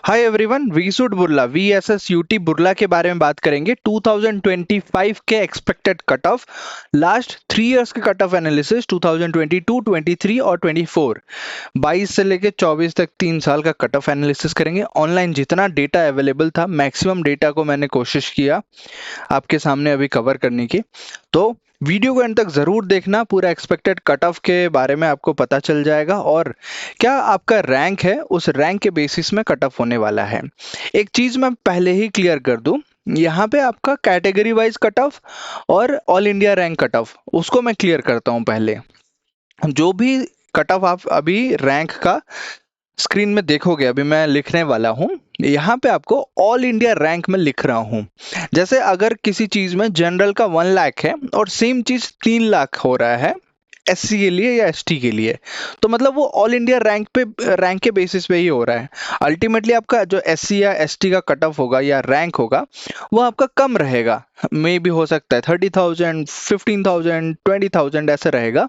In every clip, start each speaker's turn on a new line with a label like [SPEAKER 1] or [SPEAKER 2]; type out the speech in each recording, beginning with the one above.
[SPEAKER 1] हाय everyone, VSSUT Burla VSS Burla के बारे में बात करेंगे। 2025 के expected cut off, last 3 years के कट ऑफ एनालिसिस 2022, 23 और 24, 22 से लेके 24 तक 3 साल का कट ऑफ एनालिसिस करेंगे। ऑनलाइन जितना डेटा अवेलेबल था, मैक्सिमम डेटा को मैंने कोशिश किया आपके सामने अभी कवर करने की। तो वीडियो को एंड तक जरूर देखना, पूरा एक्सपेक्टेड कट ऑफ के बारे में आपको पता चल जाएगा और क्या आपका रैंक है, उस रैंक के बेसिस में कट ऑफ होने वाला है। एक चीज मैं पहले ही क्लियर कर दूं, यहाँ पे आपका कैटेगरी वाइज कट ऑफ और all India rank cut off, उसको मैं क्लियर करता हूं पहले। जो भी कट ऑफ आप अभी रैंक का स्क्रीन में देखोगे, अभी मैं लिखने वाला हूं, यहाँ पे आपको ऑल इंडिया रैंक में लिख रहा हूं। जैसे अगर किसी चीज में जनरल का 1 लाख है और सेम चीज 3 लाख हो रहा है एससी के लिए या एसटी के लिए, तो मतलब वो ऑल इंडिया रैंक के बेसिस पे ही हो रहा है। अल्टीमेटली आपका जो एससी या एसटी का कट ऑफ होगा या रैंक होगा, वो आपका कम रहेगा। मे भी हो सकता है 30,000, 15,000, 20,000 ऐसे रहेगा।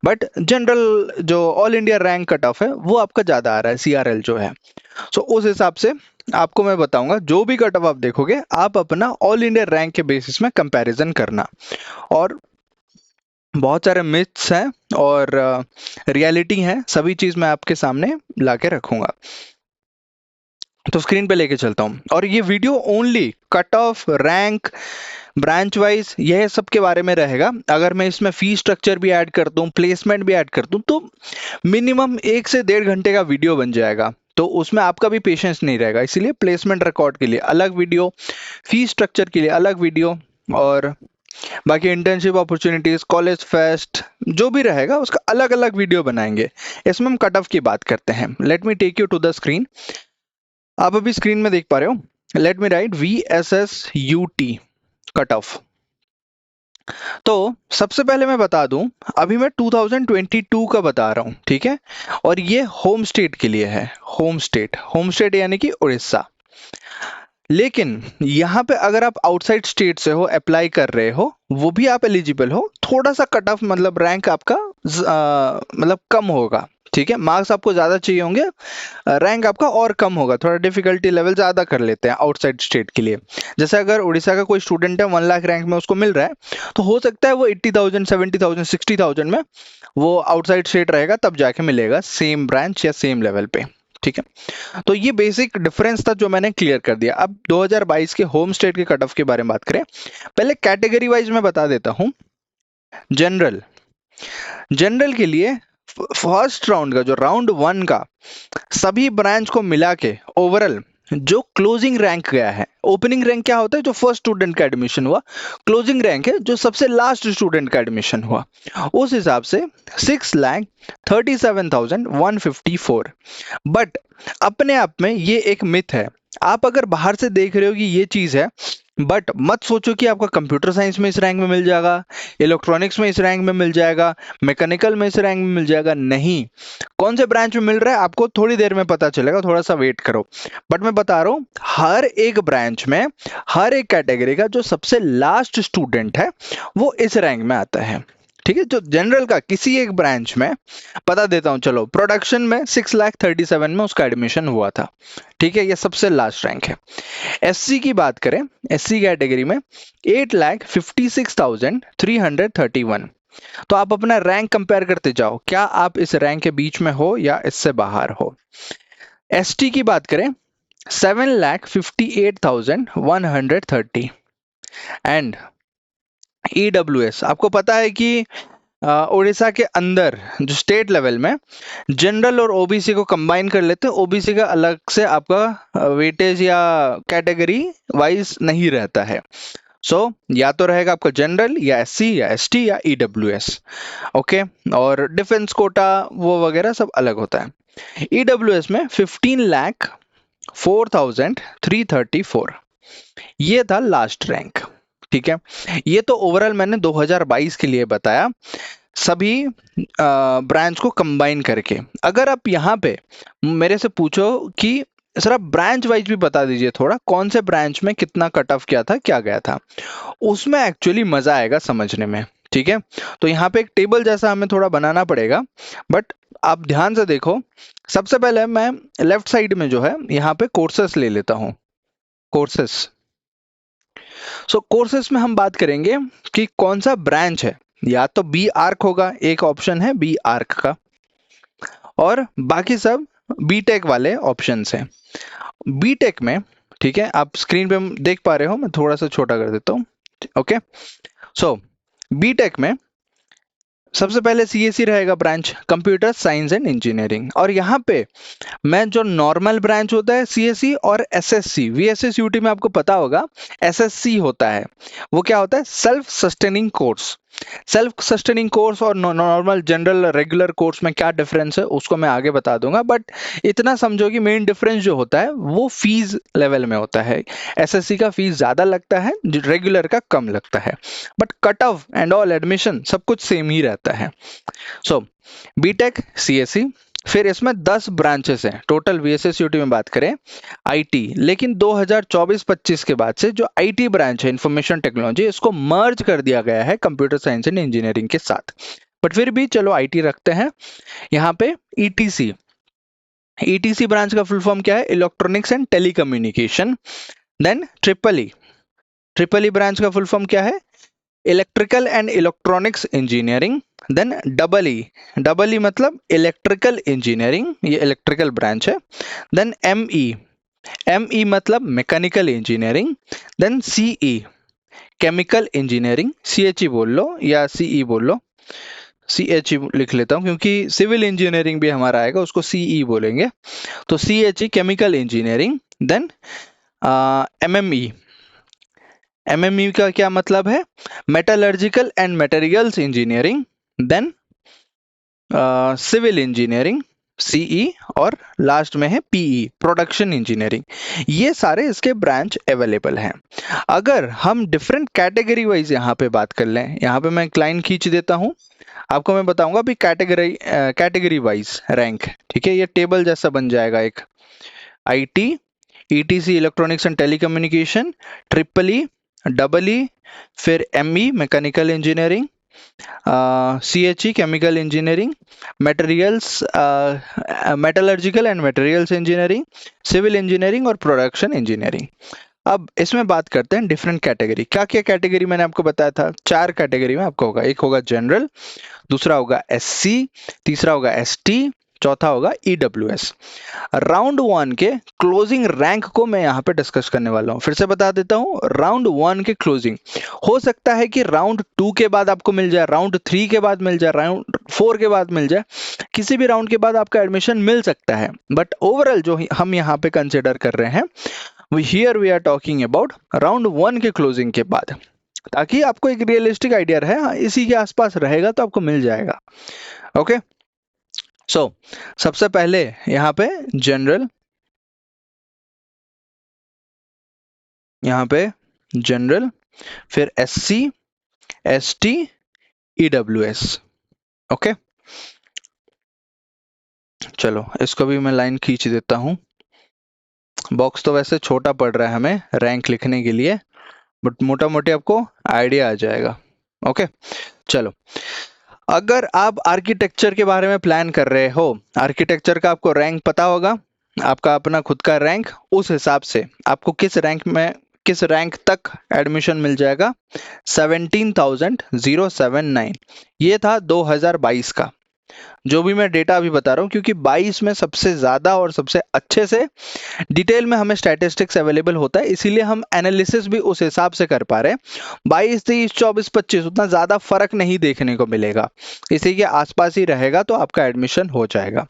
[SPEAKER 1] बट जनरल जो all India rank cut off है वो आपका ज्यादा आ रहा है, सीआरएल जो है। सो उस हिसाब से आपको मैं बताऊंगा, जो भी कट ऑफ आप देखोगे, आप अपना ऑल इंडिया रैंक के बेसिस में कंपैरिजन करना। और बहुत सारे मिथ्स हैं और रियलिटी है, सभी चीज मैं आपके सामने लाके रखूंगा। तो स्क्रीन पे लेके चलता हूँ, और ये video only cut off, rank, branch wise, यह सब के बारे में रहेगा। अगर मैं इसमें फी स्ट्रक्चर भी ऐड कर दूं, प्लेसमेंट भी ऐड कर दूं, तो मिनिमम 1 से 1.5 घंटे का वीडियो बन जाएगा। तो उसमें आपका भी पेशेंस नहीं रहेगा, इसीलिए प्लेसमेंट रिकॉर्ड के लिए अलग वीडियो, फी स्ट्रक्चर के लिए अलग वीडियो, और बाकी इंटर्नशिप अपॉर्चुनिटीज, कॉलेज फेस्ट, जो भी रहेगा उसका अलग अलग वीडियो बनाएंगे। इसमें हम कट ऑफ की बात करते हैं। Let me take you to the screen. आप अभी स्क्रीन में देख पा रहे हो, let me write VSSUT cut off. तो सबसे पहले मैं बता दूं, अभी मैं 2022 का बता रहा हूं, ठीक है। और ये होम स्टेट के लिए है, होम स्टेट यानी कि उड़ीसा। लेकिन यहाँ पे अगर आप आउटसाइड स्टेट से हो, अप्लाई कर रहे हो, वो भी आप एलिजिबल हो, थोड़ा सा कट ऑफ मतलब रैंक आपका मतलब कम होगा, ठीक है। मार्क्स आपको ज्यादा चाहिए होंगे, रैंक आपका और कम होगा, थोड़ा डिफिकल्टी लेवल ज्यादा कर लेते हैं आउटसाइड स्टेट के लिए। जैसे अगर उड़ीसा का कोई स्टूडेंट है, 1 लाख रैंक में उसको मिल रहा है, तो हो सकता है वो 80,000, 70,000, 60,000 में वो आउटसाइड स्टेट रहेगा, तब जाके मिलेगा सेम ब्रांच या सेम लेवल पे, ठीक है। तो ये बेसिक डिफरेंस था जो मैंने क्लियर कर दिया। अब 2022 के होम स्टेट के कट ऑफ के बारे में बात करें। पहले कैटेगरी वाइज मैं बता देता हूं। जनरल जनरल के लिए फर्स्ट राउंड का, जो राउंड 1 का, सभी ब्रांच को मिला के ओवरऑल जो क्लोजिंग रैंक गया है, ओपनिंग रैंक क्या होता है, जो फर्स्ट स्टूडेंट का एडमिशन हुआ, क्लोजिंग रैंक है जो सबसे लास्ट स्टूडेंट का एडमिशन हुआ, उस हिसाब से 6,37,154। बट अपने आप में ये एक मिथ है। आप अगर बाहर से देख रहे हो कि ये चीज है, बट मत सोचो कि आपका कंप्यूटर साइंस में इस रैंक में मिल जाएगा, इलेक्ट्रॉनिक्स में इस रैंक में मिल जाएगा, मैकेनिकल में इस रैंक में मिल जाएगा। नहीं, कौन से ब्रांच में मिल रहा है आपको थोड़ी देर में पता चलेगा, थोड़ा सा वेट करो। बट मैं बता रहा हूं, हर एक ब्रांच में, हर एक कैटेगरी का जो सबसे लास्ट स्टूडेंट है वो इस रैंक में आता है, ठीक है। जो जनरल का किसी एक ब्रांच में, बता देता हूं चलो, प्रोडक्शन में 6,37,000 में उसका एडमिशन हुआ था, ठीक है, ये सबसे लास्ट रैंक है। एससी की बात करें, एससी कैटेगरी में 8,56,331। तो आप अपना रैंक कंपेयर करते जाओ, क्या आप इस रैंक के बीच में हो या इससे बाहर हो। एसटी की बात करें, 7,58,130। एंड ईडब्ल्यूएस, आपको पता है कि उड़ीसा के अंदर जो स्टेट लेवल में जनरल और ओबीसी को कंबाइन कर लेते हैं, ओबीसी का अलग से आपका वेटेज या कैटेगरी वाइज नहीं रहता है। सो या तो रहेगा आपका जनरल या एससी या एसटी या ईडब्ल्यूएस, ओके। और डिफेंस कोटा वो वगैरह सब अलग होता है। ईडब्ल्यूएस में 15,04,334, ये था लास्ट रैंक, ठीक है। ये तो ओवरऑल मैंने 2022 के लिए बताया, सभी ब्रांच को कंबाइन करके। अगर आप यहाँ पे मेरे से पूछो कि सर आप ब्रांच वाइज भी बता दीजिए थोड़ा, कौन से ब्रांच में कितना कट ऑफ क्या था, क्या गया था, उसमें एक्चुअली मजा आएगा समझने में, ठीक है, तो यहाँ पे एक टेबल जैसा हमें थोड़ा बनाना पड़ेगा, बट आप ध्यान से देखो। सबसे पहले मैं लेफ्ट साइड में जो है यहाँ पे कोर्सेस ले लेता हूँ, कोर्सेस। सो कोर्सेस में हम बात करेंगे कि कौन सा ब्रांच है, या तो बी आर्क होगा, एक ऑप्शन है बी आर्क का, और बाकी सब बीटेक वाले ऑप्शंस हैं। बीटेक में, ठीक है, आप स्क्रीन पे देख पा रहे हो, मैं थोड़ा सा छोटा कर देता हूँ। ओके, सो बीटेक में सबसे पहले सीएससी रहेगा branch, computer science and engineering, और यहाँ पे मैं जो नॉर्मल ब्रांच होता है सीएससी और एसएससी, वीएसएस यूटी में आपको पता होगा एसएससी होता है, वो क्या होता है, self sustaining course. Self sustaining course और नॉर्मल जनरल रेगुलर कोर्स में क्या डिफरेंस है उसको मैं आगे बता दूंगा, बट इतना समझो कि मेन डिफरेंस जो होता है वो फीस लेवल में होता है। एसएससी का फीस ज्यादा लगता है, रेगुलर का कम लगता है, but cut off and all admission सब कुछ सेम ही रहता है। सो बीटेक सीएससी, फिर इसमें 10 ब्रांचेस हैं टोटल वीएसएस यूटी में बात करें, आईटी, लेकिन 2024-25 के बाद से जो आईटी ब्रांच है इंफॉर्मेशन टेक्नोलॉजी, इसको मर्ज कर दिया गया है कंप्यूटर साइंस एंड इंजीनियरिंग के साथ, बट फिर भी चलो आईटी रखते हैं। यहाँ पे ईटीसी, ईटीसी ब्रांच का फुल फॉर्म क्या है, electronics and telecommunication. Then triple E, triple E branch का फुल फॉर्म क्या है, electrical and electronics engineering. Then double E मतलब इलेक्ट्रिकल इंजीनियरिंग, ये इलेक्ट्रिकल ब्रांच है। देन एम ई मतलब mechanical engineering. Then CE, chemical engineering, CHE बोल लो या सीई बोल लो, सीएचई लिख लेता हूँ क्योंकि सिविल इंजीनियरिंग भी हमारा आएगा, उसको सीई बोलेंगे, तो CHE chemical engineering. Then MME, MME का क्या मतलब है, metallurgical and materials engineering. Then civil engineering CE, और लास्ट में है पीई, प्रोडक्शन इंजीनियरिंग। ये सारे इसके ब्रांच अवेलेबल हैं। अगर हम डिफरेंट कैटेगरी वाइज यहाँ पे बात कर लें, यहाँ पे मैं एक लाइन खींच देता हूँ, आपको मैं बताऊंगा भी कैटेगरी वाइज रैंक, ठीक है, ये टेबल जैसा बन जाएगा एक, IT, ETC electronics and telecommunication, triple E, double E, फिर ME mechanical engineering, CHE chemical engineering, materials metallurgical and materials engineering, civil engineering और प्रोडक्शन इंजीनियरिंग। अब इसमें बात करते हैं डिफरेंट कैटेगरी। क्या क्या कैटेगरी मैंने आपको बताया था, 4 कैटेगरी में आपको होगा, एक होगा जनरल, दूसरा होगा एससी, तीसरा होगा एसटी, चौथा होगा ईडब्ल्यूएस। राउंड 1 के क्लोजिंग रैंक को मैं यहाँ पे डिस्कस करने वाला हूँ, फिर से बता देता हूँ, राउंड 1 के क्लोजिंग हो सकता है कि राउंड 2 के बाद आपको मिल जाए, राउंड 3 के बाद मिल जाए, राउंड 4 के बाद मिल जाए, किसी भी राउंड के बाद आपका एडमिशन मिल सकता है, बट ओवरऑल जो हम यहाँ पे कंसिडर कर रहे हैं, here we are talking about round 1 के क्लोजिंग के बाद, ताकि आपको एक रियलिस्टिक आइडिया रहे, हाँ, इसी के आसपास रहेगा तो आपको मिल जाएगा। ओके, सो सबसे पहले यहाँ पे जनरल, यहाँ पे जनरल, फिर एससी, एसटी, ईडब्ल्यूएस। ओके, चलो इसको भी मैं लाइन खींच देता हूँ। बॉक्स तो वैसे छोटा पड़ रहा है हमें रैंक लिखने के लिए, बट मोटा मोटी आपको आइडिया आ जाएगा। ओके, चलो, अगर आप आर्किटेक्चर के बारे में प्लान कर रहे हो, आर्किटेक्चर का आपको रैंक पता होगा, आपका अपना खुद का रैंक, उस हिसाब से आपको किस रैंक में, किस रैंक तक एडमिशन मिल जाएगा, 17,079। ये था 2022 का, जो भी मैं डेटा अभी बता रहा हूँ, क्योंकि 22 में सबसे ज्यादा और सबसे अच्छे से डिटेल में हमें स्टैटिस्टिक्स अवेलेबल होता है, इसीलिए हम एनालिसिस भी उस हिसाब से कर पा रहे हैं। 22, 23, 24, 25 उतना ज्यादा फर्क नहीं देखने को मिलेगा, इसी के आसपास ही रहेगा तो आपका एडमिशन हो जाएगा।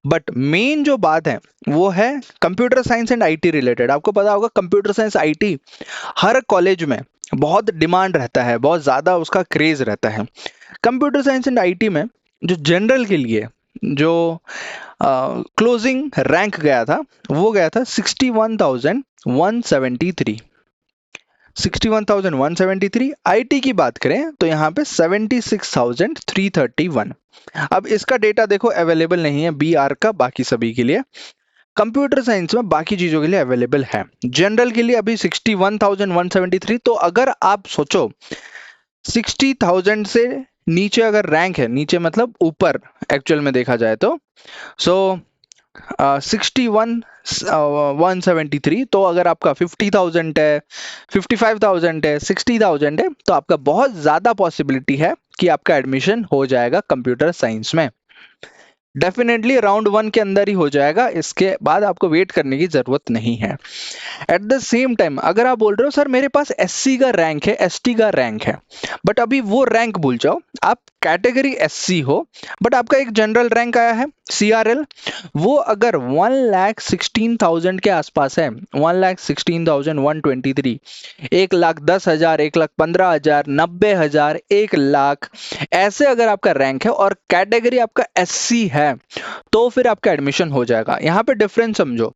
[SPEAKER 1] बट मेन जो बात है वो है computer science and IT related. आपको पता होगा computer science IT her college में बहुत डिमांड रहता है, बहुत ज्यादा उसका क्रेज रहता है। कंप्यूटर साइंस एंड आईटी में जो जनरल के लिए जो क्लोजिंग रैंक गया था, वो गया था 61,173। 61,173। आईटी की बात करें तो यहाँ पे 76,331। अब इसका डेटा देखो अवेलेबल नहीं है बी आर का, बाकी सभी के लिए। कंप्यूटर साइंस में बाकी चीजों के लिए अवेलेबल है। जनरल के लिए अभी 61,173। तो अगर आप सोचो 60,000 से नीचे अगर रैंक है, नीचे मतलब ऊपर एक्चुअल में देखा जाए तो, सो 61 173, तो अगर आपका 50,000 है, 55,000 है, 60,000 है, तो आपका बहुत ज़्यादा पॉसिबिलिटी है कि आपका एडमिशन हो जाएगा कंप्यूटर साइंस में। डेफिनेटली राउंड 1 के अंदर ही हो जाएगा, इसके बाद आपको वेट करने की ज़रूरत नहीं है। एट द सेम टाइम अगर आप बोल रहे हो सर मेरे पास एससी का रैंक है, एसटी का रैंक है, बट अभी वो रैंक भूल जाओ, आप कैटेगरी एससी हो बट आपका एक जनरल रैंक आया है सीआरएल, वो अगर 1,16,000 के आसपास है, 1,16,123, 1,10,000, 1,15,000, 90,000, 1,00,000, ऐसे अगर आपका रैंक है और कैटेगरी आपका एससी है, तो फिर आपका एडमिशन हो जाएगा। यहाँ पे डिफरेंस समझो,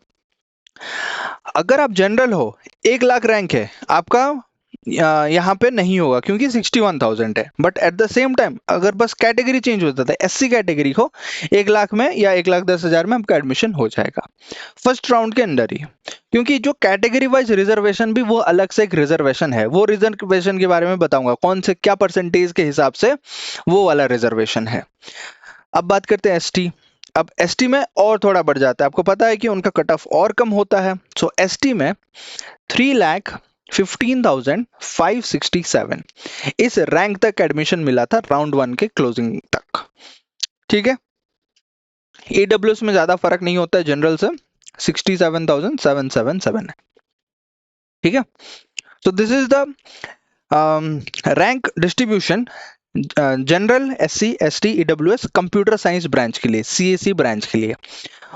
[SPEAKER 1] अगर आप जनरल हो, 1,00,000 रैंक है आपका, यहाँ पे नहीं होगा क्योंकि 61,000 है, but at the same time अगर बस कैटेगरी चेंज होता था, एससी कैटेगरी हो, 1,00,000 में या 1,10,000 में आपका एडमिशन हो जाएगा फर्स्ट राउंड के अंदर ही। क्योंकि जो कैटेगरी वाइज रिजर्वेशन भी वो अलग से एक रिजर्वेशन है, वो रिजर्वेशन के बारे में बताऊंगा कौन से क्या परसेंटेज के हिसाब से वो वाला रिजर्वेशन है। अब बात करते हैं एसटी। अब एसटी में और थोड़ा बढ़ जाता है, आपको पता है कि उनका कट ऑफ और कम होता है। सो एसटी में 3,15,567 इस रैंक तक एडमिशन मिला था राउंड 1 के क्लोजिंग तक। ठीक है, ईडब्ल्यूएस में ज्यादा फर्क नहीं होता है जनरल से, 67,777 है। ठीक है, so this is the rank distribution general, SC, ST, EWS, computer science branch के लिए, सीएससी ब्रांच के लिए।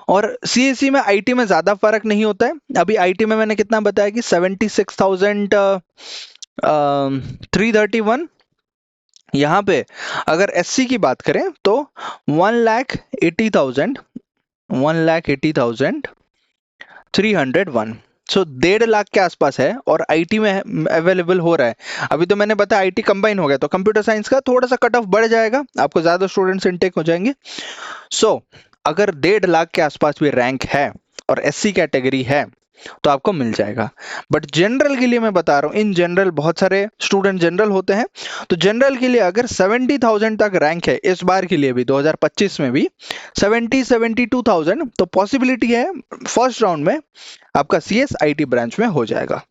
[SPEAKER 1] और सीएससी में आईटी में ज्यादा फर्क नहीं होता है। अभी आईटी में मैंने कितना बताया कि 76,331, यहाँ पे अगर एससी की बात करें तो 1,80,301, सो 1,50,000 के आसपास है और आईटी में अवेलेबल हो रहा है। अभी तो मैंने बताया आईटी कंबाइन हो गया, तो कंप्यूटर साइंस का थोड़ा सा कट ऑफ बढ़ जाएगा, आपको ज्यादा स्टूडेंट्स इनटेक हो जाएंगे। सो अगर 1,50,000 के आसपास भी रैंक है और एससी कैटेगरी है तो आपको मिल जाएगा। बट जनरल के लिए मैं बता रहा हूँ, इन जनरल बहुत सारे स्टूडेंट जनरल होते हैं, तो जनरल के लिए अगर 70,000 तक रैंक है, इस बार के लिए भी 2025 में भी 72,000, तो पॉसिबिलिटी है फर्स्ट राउंड में आपका सीएस आईटी ब्रांच में हो जाएगा।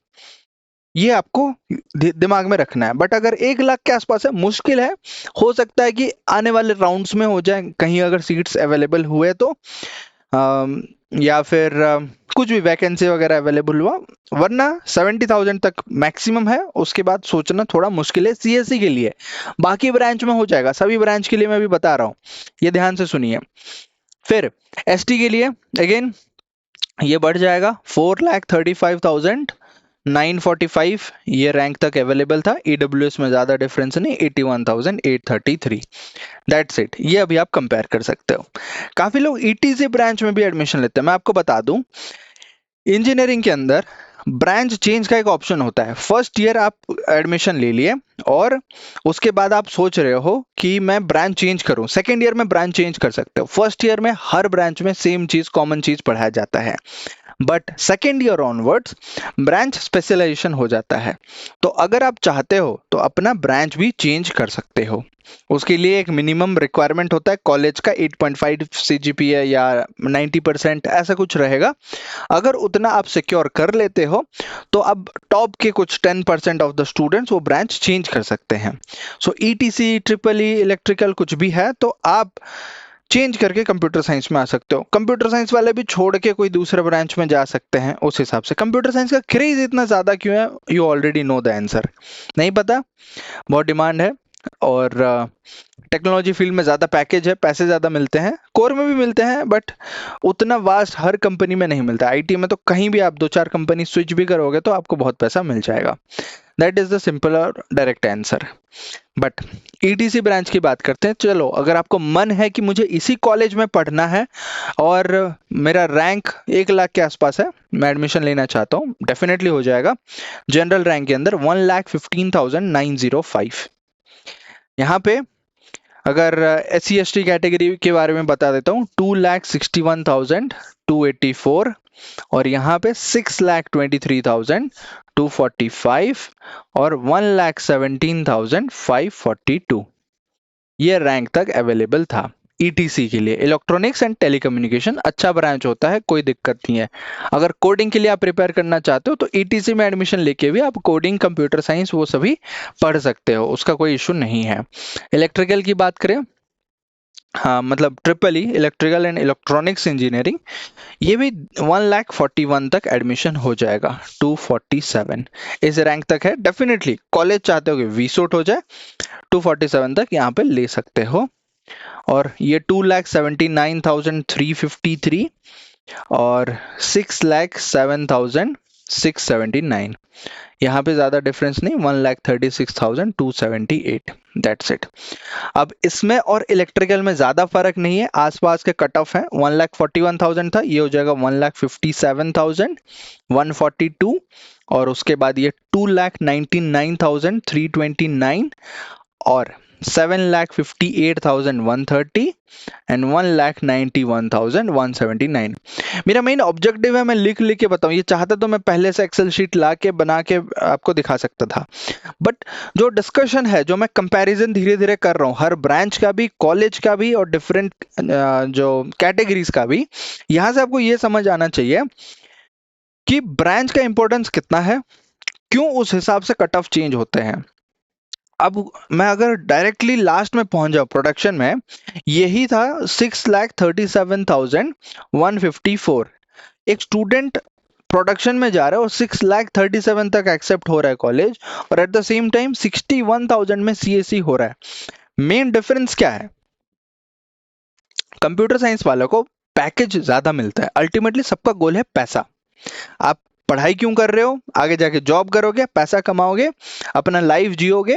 [SPEAKER 1] ये आपको दिमाग में रखना है। बट अगर 1,00,000 के आसपास है, मुश्किल है, हो सकता है कि आने वाले राउंड्स में हो जाए, कहीं अगर सीट्स अवेलेबल हुए तो, या फिर कुछ भी वैकेंसी वगैरह अवेलेबल हुआ, वरना 70,000 तक मैक्सिमम है, उसके बाद सोचना थोड़ा मुश्किल है सीएससी के लिए। बाकी ब्रांच में हो जाएगा, सभी ब्रांच के लिए मैं भी बता रहा हूँ, ये ध्यान से सुनिए। फिर एसटी के लिए अगेन ये बढ़ जाएगा, 4,35,945 ये रैंक तक अवेलेबल था। ईडब्ल्यूएस में ज्यादा डिफरेंस नहीं, 81,833, दैट्स इट। ये अभी आप कंपेयर कर सकते हो। काफी लोग ईटीसी ब्रांच में भी एडमिशन लेते हैं। मैं आपको बता दूं, इंजीनियरिंग के अंदर ब्रांच चेंज का एक ऑप्शन होता है। फर्स्ट ईयर आप एडमिशन ले लिए और उसके बाद आप सोच रहे हो कि मैं ब्रांच चेंज करूं, सेकेंड ईयर में ब्रांच चेंज कर सकते हो। फर्स्ट ईयर में हर ब्रांच में सेम चीज, कॉमन चीज पढ़ाया जाता है, but second year onwards branch specialisation हो जाता है। तो अगर आप चाहते हो तो अपना ब्रांच भी चेंज कर सकते हो। उसके लिए एक मिनिमम रिक्वायरमेंट होता है कॉलेज का, 8.5 सीजीपीए या 90% ऐसा कुछ रहेगा। अगर उतना आप सिक्योर कर लेते हो तो अब टॉप के कुछ 10% ऑफ द स्टूडेंट्स वो ब्रांच चेंज कर सकते हैं। सो ईटीसी, ट्रिपल ई, इलेक्ट्रिकल कुछ भी है तो आप चेंज करके कंप्यूटर साइंस में आ सकते हो। कंप्यूटर साइंस वाले भी छोड़ के कोई दूसरे ब्रांच में जा सकते हैं। उस हिसाब से कंप्यूटर साइंस का क्रेज इतना ज्यादा क्यों है, you already know the answer. नहीं पता, बहुत डिमांड है और टेक्नोलॉजी फील्ड में ज़्यादा पैकेज है, पैसे ज़्यादा मिलते हैं, कोर में भी मिलते हैं बट उतना वास्ट हर कंपनी में नहीं मिलता। आईटी में तो कहीं भी आप 2-4 कंपनी स्विच भी करोगे तो आपको बहुत पैसा मिल जाएगा। दैट इज द सिंपल और direct answer. But etc branch की बात करते हैं। चलो, अगर आपको मन है कि मुझे इसी कॉलेज में पढ़ना है और मेरा रैंक 1,00,000 के आसपास है, मैं एडमिशन लेना चाहता हूँ, डेफिनेटली हो जाएगा। जनरल रैंक के अंदर 1,15,905। यहाँ पे अगर SC/ST कैटेगरी के बारे में बता देता हूँ, 2,61,284 और यहाँ पे 6,23,2 245 और 1,17,542 ये रैंक तक अवेलेबल था ईटीसी के लिए। इलेक्ट्रॉनिक्स एंड टेलीकम्युनिकेशन अच्छा ब्रांच होता है, कोई दिक्कत नहीं है। अगर कोडिंग के लिए आप प्रिपेयर करना चाहते हो तो ईटीसी में एडमिशन लेके भी आप कोडिंग, कंप्यूटर साइंस वो सभी पढ़ सकते हो, उसका कोई इशू नहीं है। इलेक्ट्रिकल की बात करें, हाँ मतलब triple E electrical and electronics engineering, ये भी 1,41,000 तक एडमिशन हो जाएगा। 247 इस रैंक तक है। डेफिनेटली कॉलेज चाहते हो कि वीसूट हो जाए, 247 तक यहाँ पे ले सकते हो। और ये 2,79,353 और 6,07,679, यहाँ पे ज्यादा डिफरेंस नहीं, 1,36,278, दैट्स इट। अब इसमें और इलेक्ट्रिकल में ज्यादा फर्क नहीं है, आसपास के कट ऑफ है। 1,41,000 था, ये हो जाएगा 1,57,142 और उसके बाद ये 2,99,329 और 7,58,130 एंड 1,91,179। मेरा मेन ऑब्जेक्टिव है, मैं लिख लिख के बताऊं। ये चाहता तो मैं पहले से एक्सेल शीट ला के बना के आपको दिखा सकता था, बट जो डिस्कशन है, जो मैं कंपैरिजन धीरे धीरे कर रहा हूँ हर ब्रांच का भी, कॉलेज का भी और डिफरेंट जो कैटेगरीज का भी, यहां से आपको ये समझ आना चाहिए कि ब्रांच का इंपॉर्टेंस कितना है, क्यों उस हिसाब से कट ऑफ चेंज होते हैं। अब मैं अगर डायरेक्टली लास्ट में पहुंच जाऊं प्रोडक्शन में, यही था 6,37,154। एक स्टूडेंट प्रोडक्शन में जा रहा है और 6,37,000 तक एक्सेप्ट हो रहा है कॉलेज, और एट द सेम टाइम 61,000 में सीएससी हो रहा है। मेन डिफरेंस क्या है? कंप्यूटर साइंस वालों को पैकेज ज्यादा मिलता है। अल्टीमेटली सबका गोल है पैसा। आप पढ़ाई क्यों कर रहे हो? आगे जाके जॉब करोगे, पैसा कमाओगे, अपना लाइफ जियोगे,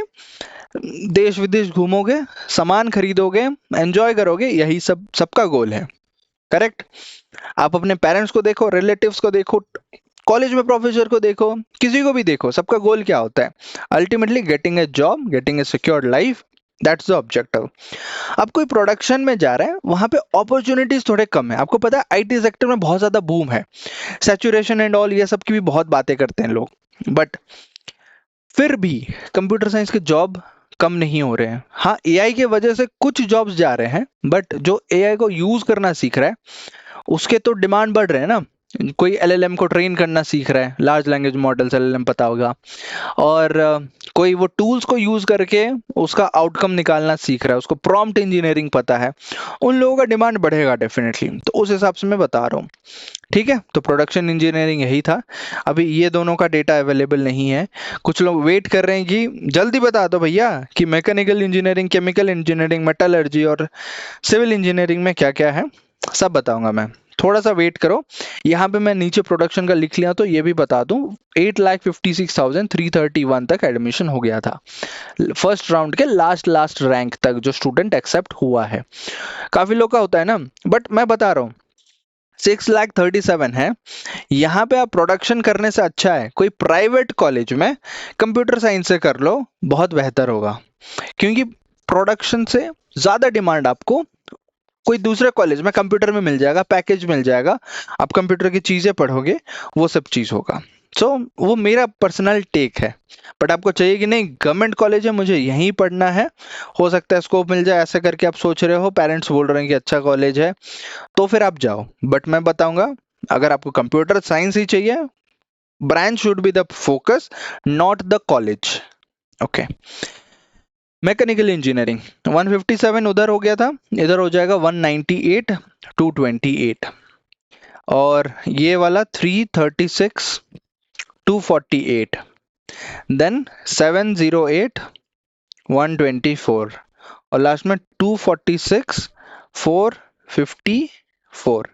[SPEAKER 1] देश विदेश घूमोगे, सामान खरीदोगे, एंजॉय करोगे, यही सब सबका गोल है। करेक्ट? आप अपने पेरेंट्स को देखो, रिलेटिव्स को देखो, कॉलेज में प्रोफेसर को देखो, किसी को भी देखो, सबका गोल क्या होता है? Ultimately getting a job, getting a secured life, that's the objective. अब कोई प्रोडक्शन में जा रहा है, वहां पे अपॉर्चुनिटीज थोड़े कम है। आपको पता है आईटी सेक्टर में बहुत ज्यादा बूम है, सैचुरेशन एंड ऑल, ये सब की भी बहुत बातें करते हैं लोग, बट फिर भी कंप्यूटर साइंस के जॉब कम नहीं हो रहे हैं। हाँ, एआई की वजह से कुछ जॉब्स जा रहे हैं, बट जो एआई को यूज करना सीख रहा है उसके तो डिमांड बढ़ रहे हैं ना। कोई एलएलएम को ट्रेन करना सीख रहा है, लार्ज लैंग्वेज मॉडल्स, एलएलएम पता होगा, और कोई वो टूल्स को यूज करके उसका आउटकम निकालना सीख रहा है, उसको प्रॉम्प्ट इंजीनियरिंग पता है, उन लोगों का डिमांड बढ़ेगा डेफिनेटली। तो उस हिसाब से मैं बता रहा हूँ। ठीक है, तो प्रोडक्शन इंजीनियरिंग यही था। अभी ये दोनों का डेटा अवेलेबल नहीं है। कुछ लोग वेट कर रहे हैं कि जल्दी बता दो भैया कि mechanical engineering, chemical engineering, metallurgy और सिविल इंजीनियरिंग में क्या क्या है, सब बताऊंगा मैं। थोड़ा सा वेट करो। यहाँ पे मैं नीचे प्रोडक्शन का लिख लिया तो ये भी बता दूं, 8,56,331 तक एडमिशन हो गया था फर्स्ट राउंड के लास्ट रैंक तक, जो स्टूडेंट एक्सेप्ट हुआ है। काफी लोग का होता है ना, बट मैं बता रहा हूँ 6,37,000 है। यहाँ पे आप प्रोडक्शन करने से अच्छा है कोई प्राइवेट कॉलेज में कंप्यूटर साइंस से कर लो, बहुत बेहतर होगा, क्योंकि प्रोडक्शन से ज्यादा डिमांड आपको कोई दूसरे कॉलेज में कंप्यूटर में मिल जाएगा, पैकेज मिल जाएगा, आप कंप्यूटर की चीजें पढ़ोगे, वो सब चीज होगा। सो वो मेरा पर्सनल टेक है। बट आपको चाहिए कि नहीं गवर्नमेंट कॉलेज है, मुझे यहीं पढ़ना है, हो सकता है स्कोप मिल जाए, ऐसे करके आप सोच रहे हो, पेरेंट्स बोल रहे हैं कि अच्छा कॉलेज है, तो फिर आप जाओ। बट मैं बताऊंगा, अगर आपको कंप्यूटर साइंस ही चाहिए, branch should be the focus, not the college. Okay. Mechanical engineering 157 उधर हो गया था, इधर हो जाएगा 198 228, और ये वाला 336 248, देन 708 124, और लास्ट में 246 454।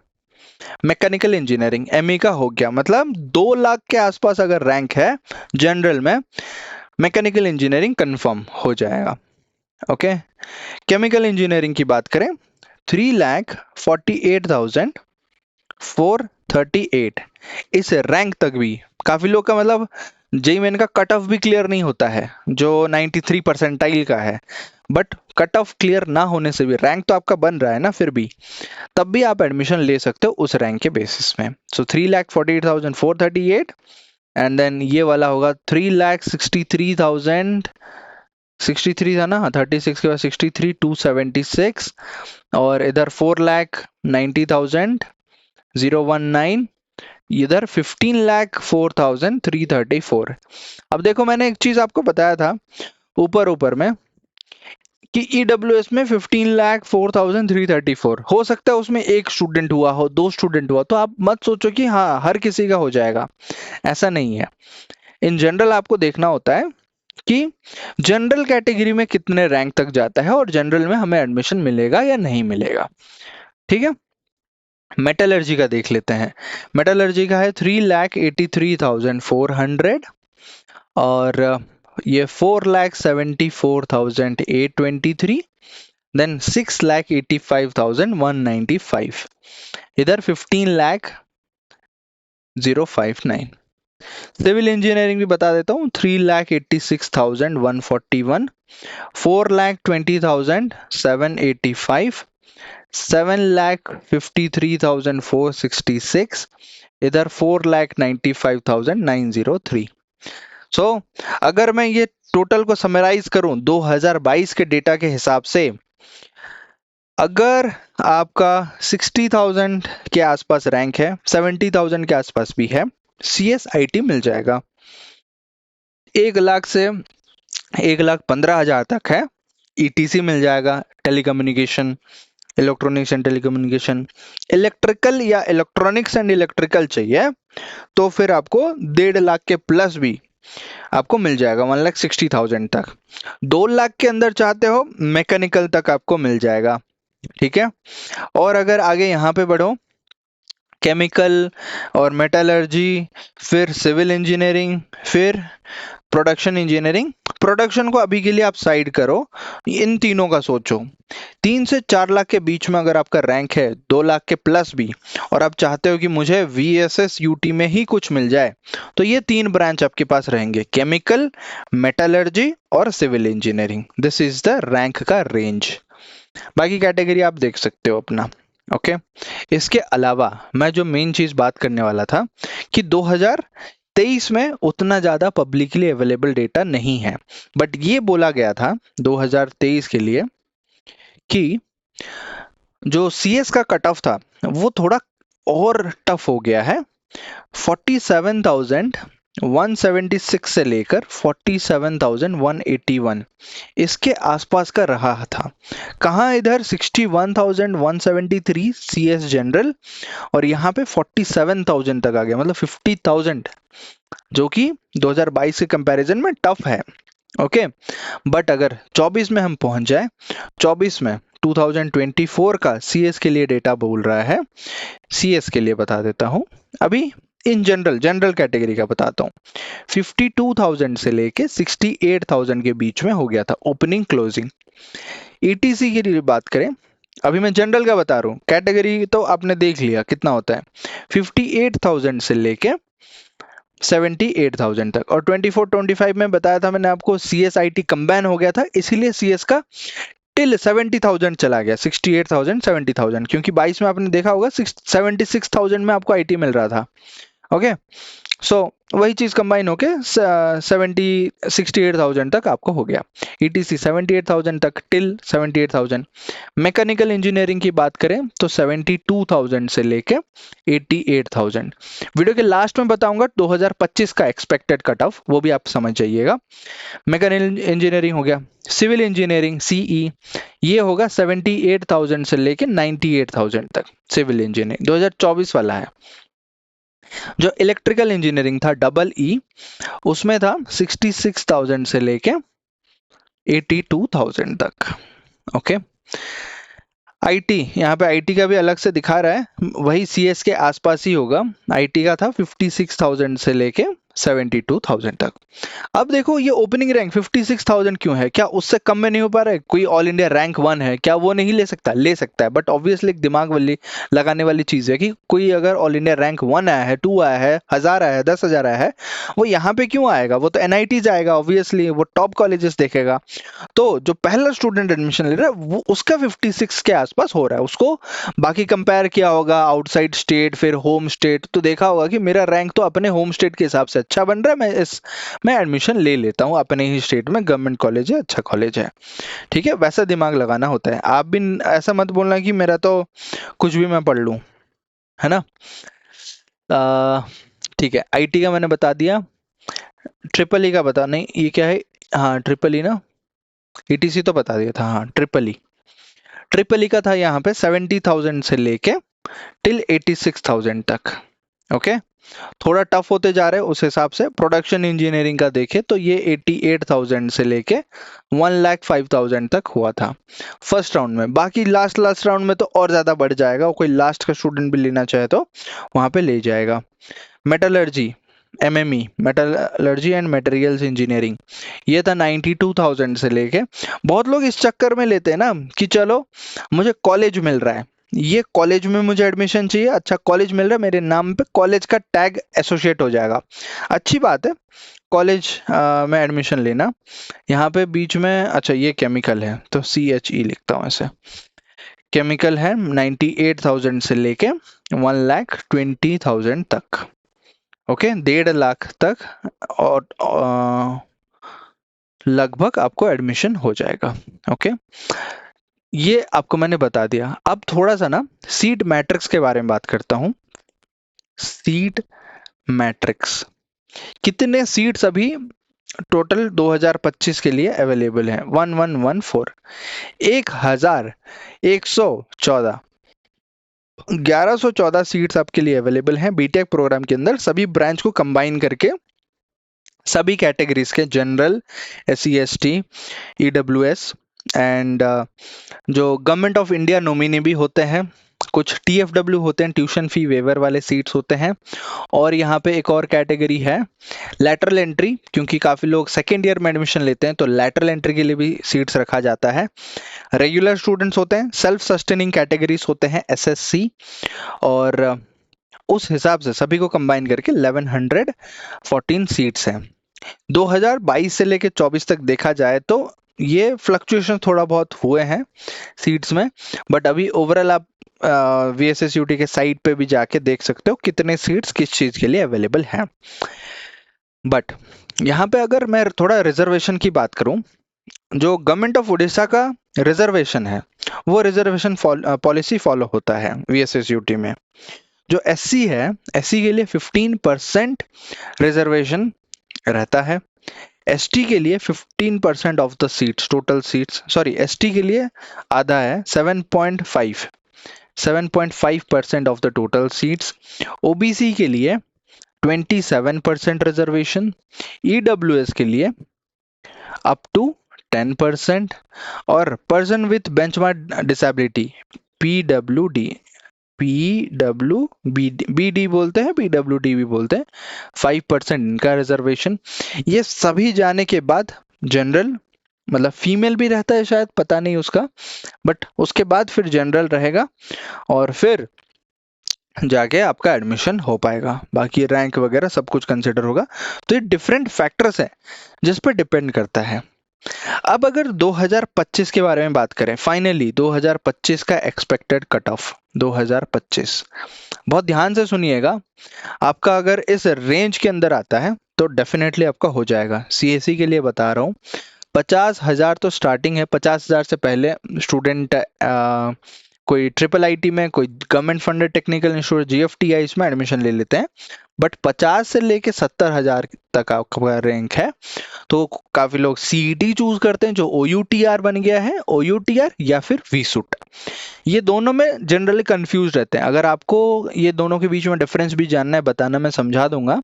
[SPEAKER 1] मैकेनिकल इंजीनियरिंग एमई का हो गया, मतलब 2 लाख के आसपास अगर रैंक है जनरल में, मैकेनिकल इंजीनियरिंग कंफर्म हो जाएगा। ओके। केमिकल इंजीनियरिंग की बात करें, 3,48,438, इस रैंक तक भी काफी लोग का मतलब जेई मेन का कट ऑफ भी क्लियर नहीं होता है, जो 93 परसेंटाइल का है, बट कट ऑफ क्लियर ना होने से भी रैंक तो आपका बन रहा है ना, फिर भी तब भी आप एडमिशन ले सकते हो उस रैंक के बेसिस में। सो 3,48,438 एंड देन ये वाला होगा 3,63,000, 63 था ना, 36 के बाद 63 276, और इधर 4,90,019, इधर 15,04,334। अब देखो मैंने एक चीज आपको बताया था ऊपर ऊपर में कि EWS में 15,04,334 हो सकता है उसमें एक स्टूडेंट हुआ हो, दो स्टूडेंट हुआ, तो आप मत सोचो कि हाँ हर किसी का हो जाएगा, ऐसा नहीं है। इन जनरल आपको देखना होता है कि जनरल कैटेगरी में कितने रैंक तक जाता है और जनरल में हमें एडमिशन मिलेगा या नहीं मिलेगा। ठीक है, मेटलर्जी का देख लेते हैं। मेटलर्जी का है 3,83,400, और ये 4,74,823, देन 6,85,195, इधर 15,059। सिविल इंजीनियरिंग भी बता देता हूँ, 3,86,141, 4,20,785, 7,53,466, इधर 4,95,903। सो अगर मैं ये टोटल को समराइज करूं 2022 के डेटा के हिसाब से, अगर आपका 60,000 के आसपास रैंक है, 70,000 के आसपास भी है, CSIT मिल जाएगा। 1,00,000 से 1,15,000 तक है, ETC मिल जाएगा, telecommunication, electronics and telecommunication. Electrical या इलेक्ट्रॉनिक्स एंड इलेक्ट्रिकल चाहिए तो फिर आपको 1,50,000 के प्लस भी आपको मिल जाएगा, 1,60,000 तक। 2,00,000 के अंदर चाहते हो मैकेनिकल तक आपको मिल जाएगा। ठीक है, और अगर आगे यहाँ पे बढ़ो, केमिकल और मेटलर्जी, फिर सिविल इंजीनियरिंग, फिर प्रोडक्शन इंजीनियरिंग। प्रोडक्शन को अभी के लिए आप साइड करो, इन तीनों का सोचो। 3 से 4 लाख के बीच में अगर आपका रैंक है, 2 लाख के प्लस भी, और आप चाहते हो कि मुझे VSS UT में ही कुछ मिल जाए, तो ये 3 ब्रांच आपके पास रहेंगे, केमिकल, मेटलर्जी और civil engineering. This is the rank का रेंज। बाकी कैटेगरी आप देख सकते हो अपना। ओके, इसके अलावा मैं जो मेन चीज बात करने वाला था कि 2023 में उतना ज्यादा पब्लिकली अवेलेबल डेटा नहीं है, बट ये बोला गया था 2023 के लिए कि जो CS का कट ऑफ था वो थोड़ा और टफ हो गया है। 47,176 से लेकर 47,181 इसके आसपास का रहा था। कहाँ इधर 61,173 CS जनरल, और यहाँ पे 47,000 तक आ गया, मतलब 50,000, जो कि 2022 के कंपैरिजन में टफ है। ओके, बट अगर 24 में हम पहुंच जाए, 24 में 2024 का CS के लिए डेटा बोल रहा है, CS के लिए बता देता हूं अभी, इन जनरल कैटेगरी का बताता हूँ। 52,000 से लेके 68,000 के बीच में हो गया था ओपनिंग क्लोजिंग। ETC की लिए बात करें, अभी मैं जनरल का बता रहा हूँ, कैटेगरी तो आपने देख लिया कितना होता है, 58,000 से लेके 78,000 तक। और 24-25 में बताया था मैंने आपको, CSIT कंबाइन हो गया था, इसीलिए CS का टिल 70,000 चला गया, 68,000 70,000, क्योंकि 22 में आपने देखा होगा 76,000 में आपको IT मिल रहा था। ओके, सो वही चीज कंबाइन होके 68,000 तक आपको हो गया। ETC 78,000 तक टिल 78,000। मैकेनिकल इंजीनियरिंग की बात करें तो 72,000 से लेके 88,000। वीडियो के लास्ट में बताऊंगा 2025 का एक्सपेक्टेड कट ऑफ, वो भी आप समझ जाइएगा। मैकेनिकल इंजीनियरिंग हो गया। सिविल इंजीनियरिंग CE ये होगा 78,000 से लेके 98,000 तक। सिविल इंजीनियरिंग 2024 वाला है। जो इलेक्ट्रिकल इंजीनियरिंग था EE, उसमें था 66,000 से लेके 82,000 तक। ओके, IT, यहाँ पे IT का भी अलग से दिखा रहा है, वही CS के आसपास ही होगा। IT का था 56,000 से लेके 72,000 तक। अब देखो ये ओपनिंग रैंक 56,000 क्यों है? क्या उससे कम में नहीं हो पा रहा है? कोई ऑल इंडिया रैंक 1 है, क्या वो नहीं ले सकता? ले सकता है, बट ऑब्वियसली एक दिमाग वाली लगाने वाली चीज है कि कोई अगर ऑल इंडिया रैंक 1 आया है, 2 आया है, 1000 आया है, 10,000 आया है, वो यहाँ पे क्यों आएगा? वो तो NIT जाएगा, ऑब्वियसली वो टॉप कॉलेजेस देखेगा। तो जो पहला स्टूडेंट एडमिशन ले रहा है वो उसका 56 के आसपास हो रहा है, उसको बाकी कंपेयर किया होगा आउटसाइड स्टेट, फिर होम स्टेट, तो देखा होगा कि मेरा रैंक तो अपने होम स्टेट के हिसाब से अच्छा बन रहा है, मैं एडमिशन ले लेता हूँ, अपने ही स्टेट में गवर्नमेंट कॉलेज है, अच्छा कॉलेज है, ठीक है, वैसा दिमाग लगाना होता है। आप भी ऐसा मत बोलना कि मेरा तो कुछ भी मैं पढ़ लूँ, है ना। ठीक है, आईटी का मैंने बता दिया। ट्रिपल ई का बता, नहीं ये क्या है, हाँ ट्रिपल ई ना, ईटीसी तो बता दिया था, हाँ ट्रिपल ई। ट्रिपल ई का था यहाँ पे 70,000 से लेके टिल 86,000 तक। ओके, थोड़ा टफ होते जा रहे हैं उस हिसाब से। प्रोडक्शन इंजीनियरिंग का देखे तो ये 88,000 से लेके 1,05,000 तक हुआ था फर्स्ट राउंड में। बाकी लास्ट राउंड में तो और ज्यादा बढ़ जाएगा, कोई लास्ट का स्टूडेंट भी लेना चाहे तो वहां पे ले जाएगा। Metallurgy, MME, metallurgy and materials engineering, ये था 92,000 से लेके। बहुत लोग इस चक्कर में लेते हैं ना कि चलो मुझे कॉलेज मिल रहा है, ये कॉलेज में मुझे एडमिशन चाहिए, अच्छा कॉलेज मिल रहा है, मेरे नाम पे कॉलेज का टैग एसोसिएट हो जाएगा, अच्छी बात है कॉलेज में एडमिशन लेना। यहाँ पे बीच में, अच्छा ये केमिकल है तो CHE लिखता हूँ ऐसे। केमिकल है 98,000 से लेके 1,20,000 तक। ओके, 1.5 लाख तक और लगभग आपको एडमिशन हो जाएगा। ओके, ये आपको मैंने बता दिया। अब थोड़ा सा ना सीट मैट्रिक्स के बारे में बात करता हूँ। सीट मैट्रिक्स, कितने सीट्स अभी टोटल 2025 के लिए अवेलेबल हैं? 1114, 1114, 1114 सीट्स आपके लिए अवेलेबल हैं बीटेक प्रोग्राम के अंदर, सभी ब्रांच को कंबाइन करके, सभी कैटेगरीज के, general, SC ST, EWS and जो गवर्नमेंट ऑफ इंडिया नॉमिनी भी होते हैं, कुछ TFW होते हैं, ट्यूशन फी वेवर वाले सीट्स होते हैं। और यहाँ पे एक और कैटेगरी है लैटरल एंट्री, क्योंकि काफ़ी लोग सेकेंड ईयर में एडमिशन लेते हैं तो लैटरल एंट्री के लिए भी सीट्स रखा जाता है। रेगुलर स्टूडेंट्स होते हैं, सेल्फ सस्टेनिंग कैटेगरीज होते हैं SSC, और उस हिसाब से सभी को कंबाइन करके 1114 सीट्स हैं। 2022 से लेके 24 तक देखा जाए तो ये फ्लक्चुएशन थोड़ा बहुत हुए हैं सीट्स में, बट अभी ओवरऑल आप VSSUT के साइट पे भी जाके देख सकते हो कितने सीट्स किस चीज के लिए अवेलेबल हैं। बट यहाँ पे अगर मैं थोड़ा रिजर्वेशन की बात करूं, जो गवर्नमेंट ऑफ उड़ीसा का रिजर्वेशन है वो रिजर्वेशन पॉलिसी फॉलो होता है VSSUT में। जो SC है, SC के लिए 15% रिजर्वेशन रहता है। ST के लिए 15% of the seats, total seats, sorry ST के लिए आधा है, 7.5% of the total seats. OBC के लिए 27% रिजर्वेशन, EWS के लिए अप टू 10%, और person with benchmark disability BD बोलते हैं, PWD भी बोलते हैं, 5% इनका रिजर्वेशन। ये सभी जाने के बाद जनरल, मतलब फीमेल भी रहता है शायद, पता नहीं उसका, बट उसके बाद फिर जनरल रहेगा और फिर जाके आपका एडमिशन हो पाएगा। बाकी रैंक वगैरह सब कुछ कंसिडर होगा। तो ये डिफरेंट फैक्टर्स है जिस पर डिपेंड करता है। अब अगर 2025 के बारे में बात करें, फाइनली 2025 का एक्सपेक्टेड कट ऑफ 2025, बहुत ध्यान से सुनिएगा। आपका अगर इस रेंज के अंदर आता है तो डेफिनेटली आपका हो जाएगा। CSE के लिए बता रहा हूँ, 50,000 तो स्टार्टिंग है। 50,000 से पहले स्टूडेंट कोई ट्रिपल IIT में, कोई government funded technical institute GFTI इसमें एडमिशन ले लेते हैं। बट 50 से लेके 70,000 तक आपका रैंक है। तो काफी लोग CET चूज करते हैं, जो OUTR बन गया है, OUTR या फिर VSUT। ये दोनों में जनरली कंफ्यूज रहते हैं। अगर आपको ये दोनों के बीच में डिफरेंस भी जानना है, बताना, मैं समझा दूंगा।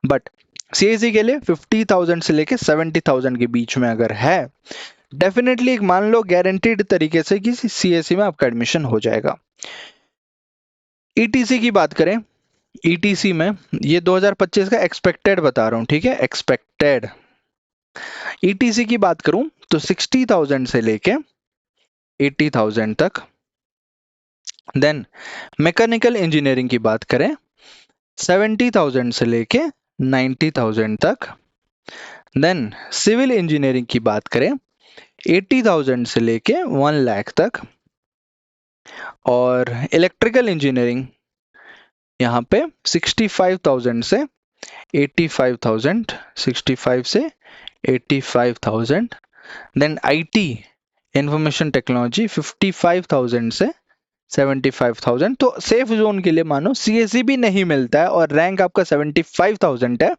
[SPEAKER 1] बट CSE के लिए 50,000 से लेके 70,000 के बीच में अगर है, डेफिनेटली एक मान लो गारंटीड तरीके से कि CSE में आपका एडमिशन हो जाएगा। ETC की बात करें, ETC में ये 2025 का एक्सपेक्टेड बता रहा हूँ, ठीक है, एक्सपेक्टेड। ETC की बात करूं तो 60,000 से लेके 80,000 तक। देन मैकेनिकल इंजीनियरिंग की बात करें, 70,000 से लेके 90,000 तक। देन सिविल इंजीनियरिंग की बात करें, 80,000 से लेके 1 लाख तक। और इलेक्ट्रिकल इंजीनियरिंग यहाँ पे 65,000 से 85,000, 65 से 85,000। देन IT इंफॉर्मेशन टेक्नोलॉजी 55,000 से 75,000। तो सेफ जोन के लिए मानो CSE भी नहीं मिलता है और रैंक आपका 75,000 है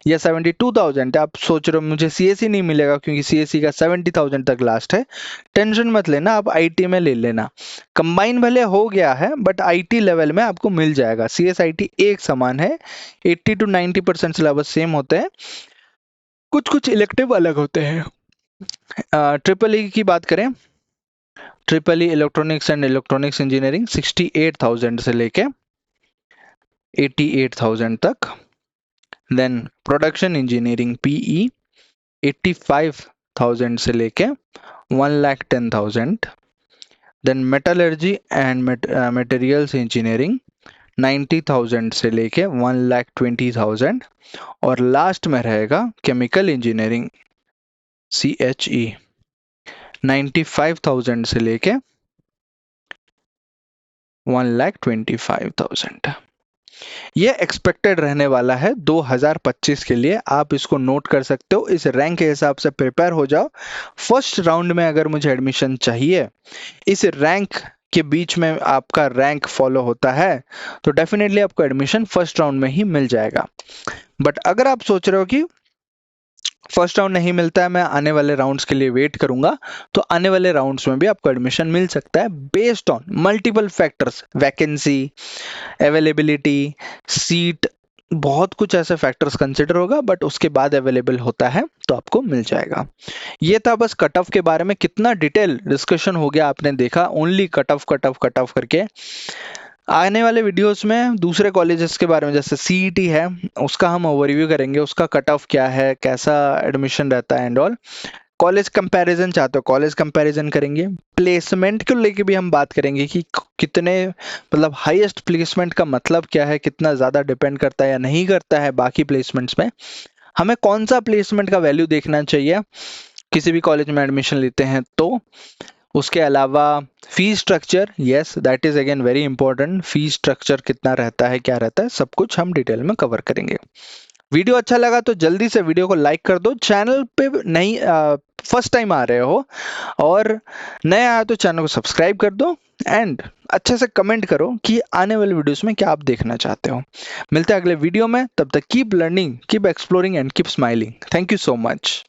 [SPEAKER 1] या 72,000 है, आप सोच रहे हो मुझे CSE नहीं मिलेगा क्योंकि CSE का 70,000 तक लास्ट है। टेंशन मत लेना, आप IT में ले लेना। कंबाइन भले हो गया है बट IT लेवल में आपको मिल जाएगा। CS IT एक समान है, 80 to 90% सिलेबस सेम होते हैं, कुछ कुछ इलेक्टिव अलग होते हैं। ट्रिपल ई की बात करें, triple E electronics and electronics engineering 68,000 से लेके 88,000 तक। देन प्रोडक्शन इंजीनियरिंग PE 85,000 से लेके 1,10,000। Then metallurgy and materials engineering 90,000 से लेके 1,20,000। और लास्ट में रहेगा केमिकल इंजीनियरिंग CHE 95,000 से लेके 1,25,000। ये एक्सपेक्टेड रहने वाला है 2025 के लिए, आप इसको नोट कर सकते हो। इस रैंक के हिसाब से प्रिपेयर हो जाओ। फर्स्ट राउंड में अगर मुझे एडमिशन चाहिए, इस रैंक के बीच में आपका रैंक फॉलो होता है तो डेफिनेटली आपको एडमिशन फर्स्ट राउंड में ही मिल जाएगा। बट अगर आप सोच रहे हो कि फर्स्ट राउंड नहीं मिलता है, मैं आने वाले राउंड्स के लिए वेट करूंगा, तो आने वाले राउंड्स में भी आपको एडमिशन मिल सकता है based on multiple factors, vacancy, availability, seat, बहुत कुछ ऐसे फैक्टर्स कंसिडर होगा, बट उसके बाद अवेलेबल होता है तो आपको मिल जाएगा। ये था बस कट ऑफ के बारे में। कितना डिटेल डिस्कशन हो गया आपने देखा, only cut off cut off cut off करके। आने वाले वीडियोस में दूसरे कॉलेजेस के बारे में, जैसे CET है उसका हम ओवरव्यू करेंगे, उसका कट ऑफ क्या है, कैसा एडमिशन रहता है एंड ऑल। कॉलेज कंपैरिजन चाहते हो, कॉलेज कंपैरिजन करेंगे। प्लेसमेंट को लेके भी हम बात करेंगे कि कितने, मतलब हाईएस्ट प्लेसमेंट का मतलब क्या है, कितना ज़्यादा डिपेंड करता है या नहीं करता है बाकी प्लेसमेंट्स में, हमें कौन सा प्लेसमेंट का वैल्यू देखना चाहिए किसी भी कॉलेज में एडमिशन लेते हैं तो। उसके अलावा fees structure, yes that is again very important. Fees structure कितना रहता है, क्या रहता है, सब कुछ हम डिटेल में कवर करेंगे। वीडियो अच्छा लगा तो जल्दी से वीडियो को लाइक कर दो। चैनल पे नहीं फर्स्ट टाइम आ रहे हो और नए आया तो चैनल को सब्सक्राइब कर दो एंड अच्छे से कमेंट करो कि आने वाले वीडियोस में क्या आप देखना चाहते हो। मिलते हैं अगले वीडियो में, तब तक keep learning, keep exploring and keep smiling. Thank you so much.